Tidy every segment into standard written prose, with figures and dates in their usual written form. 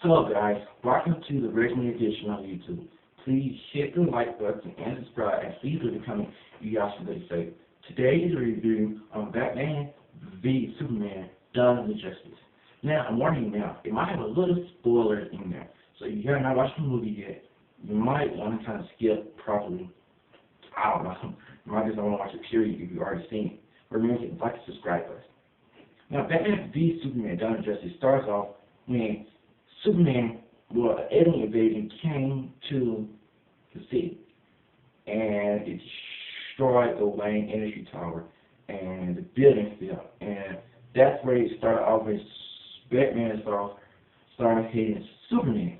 Hello guys, welcome to the Resume Edition on YouTube. Please hit the like button and subscribe and please leave a comment you guys should say. Today is a review on Batman v Superman Dawn of Justice. Now, I'm warning you now, it might have a little spoiler in there. So if you have not watched the movie yet, you might want to kind of skip properly. I don't know. You might just want to watch it period if you've already seen it. But remember to hit the like and subscribe button. Now, Batman v Superman Dawn of Justice starts off when Superman, well, an alien invasion came to the city, and it destroyed the Wayne Energy Tower, and the building fell, and that's where it started off with Batman started hating Superman.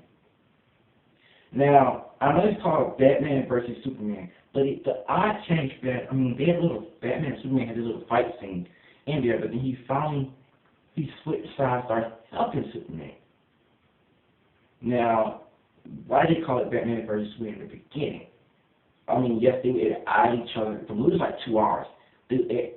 Now, I know it's called Batman versus Superman, but the odd change that, they had a little, Batman and Superman had a little fight scene in there, but then he switched sides, started helping Superman. Now, why did they call it Batman versus Superman in the beginning? Yes, they would eye each other. The movie was like 2 hours. They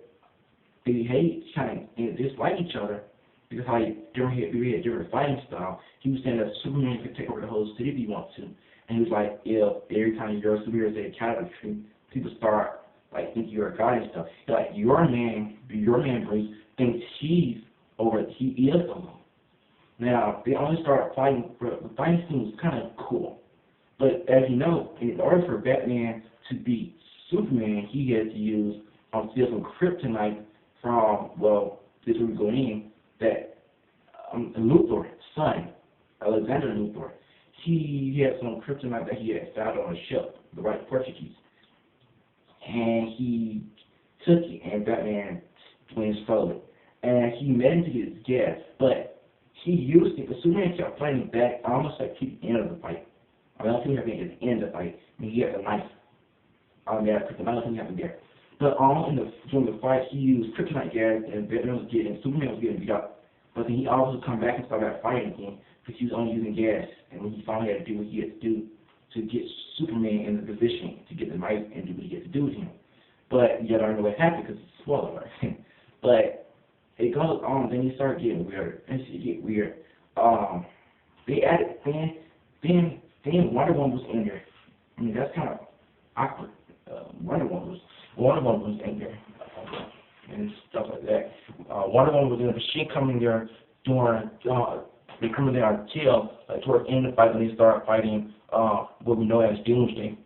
hate each other and dislike each other because we had different fighting style. He was saying that Superman could take over the whole city if he wants to. And he was like, if every time you're a superhero say a character, people start like thinking you're a god and stuff. Like your man Bruce thinks he is alone. Now, they only started fighting, but the fighting scene was kind of cool. But as you know, in order for Batman to beat Superman, he had to use steal some kryptonite from, well, this is where we go in, that Luthor's son, Alexander Luthor, he had some kryptonite that he had found on a ship, the White Portuguese. And he took it, and Batman stole it. And he meant to get his gas, but he used it, but Superman kept fighting back, almost like to the end of the fight. I don't think he had the end of the fight. He had the knife. Kryptonite thing happened there. But during the fight, he used kryptonite gas, and Superman was getting beat up. But then he also come back and started fighting again, because he was only using gas, and then he finally had to do what he had to do to get Superman in the position to get the knife and do what he had to do with him. But you don't know what happened because it's a spoiler. But it goes on, then you start getting weirder. And it get weird. They added, then Wonder Woman was in there. That's kind of awkward. Wonder Woman was in there. And stuff like that. Wonder Woman was in there, but she come in there they come in there until, towards the end of the fight, when they start fighting what we know as Doomsday,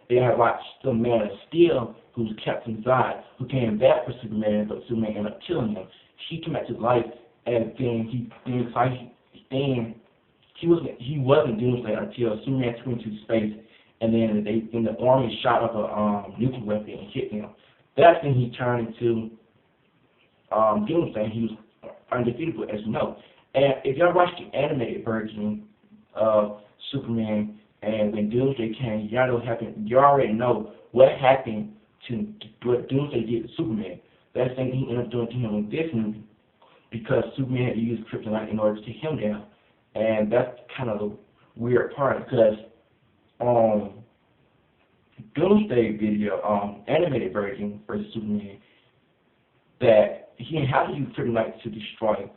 they had watched the Man of Steel, who was kept inside, who came back for Superman, but Superman ended up killing him. She came back to life, and then he wasn't Doomsday until Superman took him to space, and then the army shot up a nuclear weapon and hit him. That's when he turned into Doomsday. He was undefeatable, as you know. And if y'all watch the animated version of Superman, and when Doomsday came, y'all know what happened. You already know what happened to what Doomsday did to Superman. That's the thing he ended up doing to him in this movie, because Superman had to use kryptonite in order to take him down. And that's kind of the weird part, because Doomsday video, animated version versus Superman, that he didn't have to use kryptonite to destroy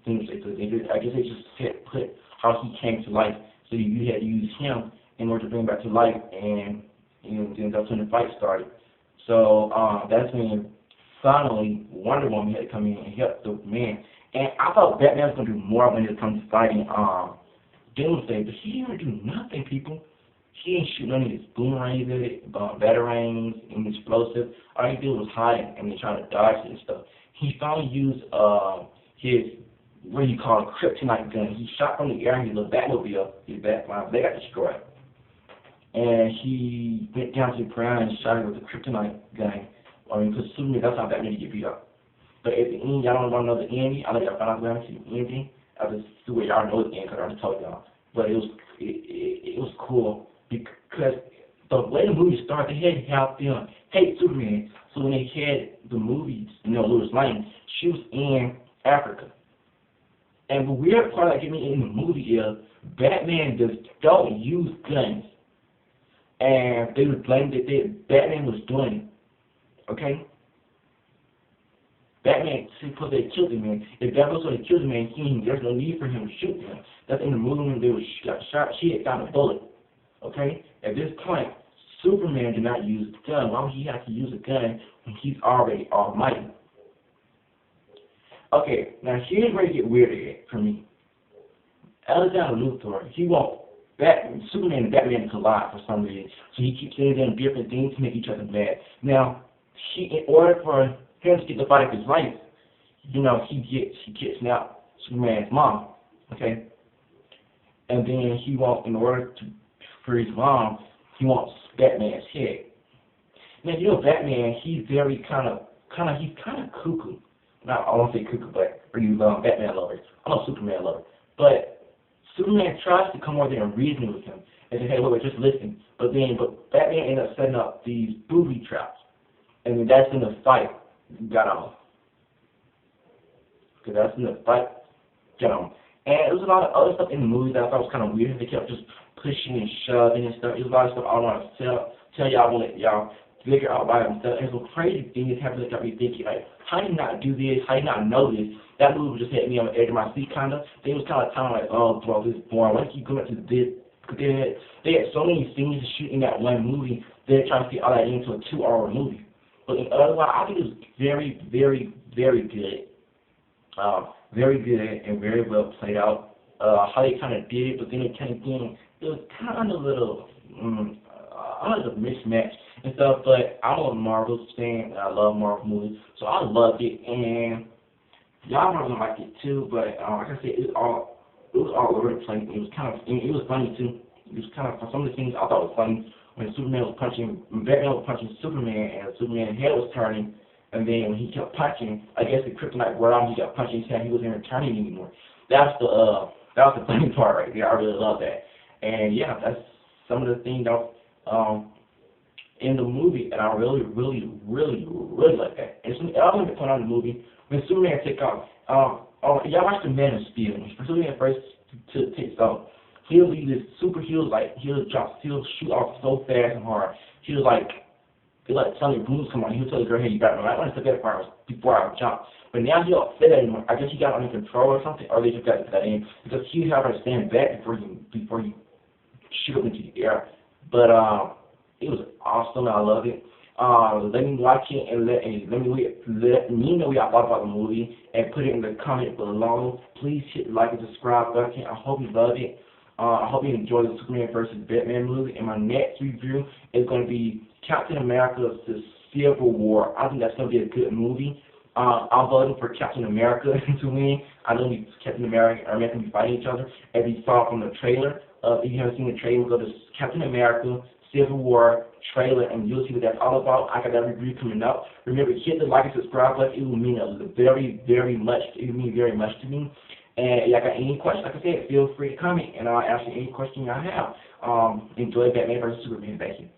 Doomsday. So I guess they just put how he came to life. So you had to use him in order to bring him back to life, and then that's when the fight started. So that's when finally Wonder Woman had to come in and help the man. And I thought Batman was going to do more when it comes to fighting Doomsday, but he didn't do nothing, people. He didn't shoot none of his boomerangs at it, batarangs, and explosives. All he did was hide and then try to dodge it and stuff. He finally used his, what do you call it, kryptonite gun. He shot from the air, his little Batmobile, his Batmobile, they got destroyed. And he went down to the ground and shot it with a kryptonite gun. Because Superman, that's how Batman get beat up. But at the end, y'all don't want to know the ending. I'll let y'all find out when I see the ending. I'll just do it. Y'all know the end because I already told y'all. But it was cool because the way the movie started, they had to help them hate Superman. So when they had the movie, Lois Lane, she was in Africa. And the weird part that get me in the movie is Batman don't use guns. And they would blame that Batman was doing it. Okay? Batman supposed to kill the man. If Batman was going to kill the man, there's no need for him to shoot him. That's in the movie when they was got shot. She had found a bullet. Okay? At this point, Superman did not use the gun. Why would he have to use a gun when he's already almighty? Okay, now here's where it get weird again for me. Alexander Luthor, he wants Superman and Batman to collide for some reason. So he keeps saying them different things to make each other mad. Now, in order for him to get the fight of his life, he kidnaps Superman's mom. Okay? And then in order for his mom, he wants Batman's head. Now, Batman, he's very kind of cuckoo. Not, I won't say cuckoo, but for you Batman lovers. I'm a Superman lover. But Superman tries to come over there and reason with him and say, hey, wait, just listen. But Batman ends up setting up these booby traps. And then that's when the fight got on. Because that's when the fight got on. And there was a lot of other stuff in the movie that I thought was kind of weird. They kept just pushing and shoving and stuff. There's a lot of stuff I don't want to tell y'all. I want to let y'all figure out by themselves. And some crazy things happened that got me thinking, like, how do you not do this? How do you not know this? That movie just had me on the edge of my seat, kind of. They was kind of telling like, oh, bro, this is boring. Why do you go into this? They had so many scenes to shoot in that one movie. They're trying to fit all that into a 2-hour movie. But otherwise, I think it was very, very, very good. Very good and very well played out. How they kind of did it, but then it was kind of a little, a mismatch and stuff. But I'm a Marvel fan, and I love Marvel movies, so I loved it, and y'all probably don't like it too. But like I said, it was all over the place. It was funny too. It was kind of, for some of the things I thought was funny when Batman was punching Superman, and Superman's head was turning. And then when he kept punching, I guess the kryptonite wore off. He kept punching his head. He wasn't turning anymore. That was the funny part right there. I really love that. And yeah, that's some of the things in the movie, and I really, really, really, really like that. And some element point on the movie when Superman takes off. Y'all watch the Man of Steel. When Superman first takes off, he'll be this he'll shoot off so fast and hard. He'll let sonic booms come on. He'll tell the girl, hey, you got me. I want to get that before I jump. But now he don't say that anymore. I guess he got it under control or something, or they just got to put that in because he have her stand back before you shoot up into the air. But it was awesome. I love it. Let me watch it and let me know what y'all thought about the movie and put it in the comment below. Please hit the like and subscribe button. I hope you love it. I hope you enjoy the Superman vs. Batman movie. And my next review is going to be Captain America: Civil War. I think that's going to be a good movie. I'm voting for Captain America to win. I know Captain America and America be fighting each other. As you saw from the trailer, if you haven't seen the trailer, go to Captain America: Civil War trailer, and you'll see what that's all about. I got that review coming up. Remember, hit the like and subscribe button. It will mean very, very much. It will mean very much to me. And if y'all got any questions, like I said, feel free to comment, and I'll answer any question y'all have. Enjoy Batman vs. Superman. Thank you.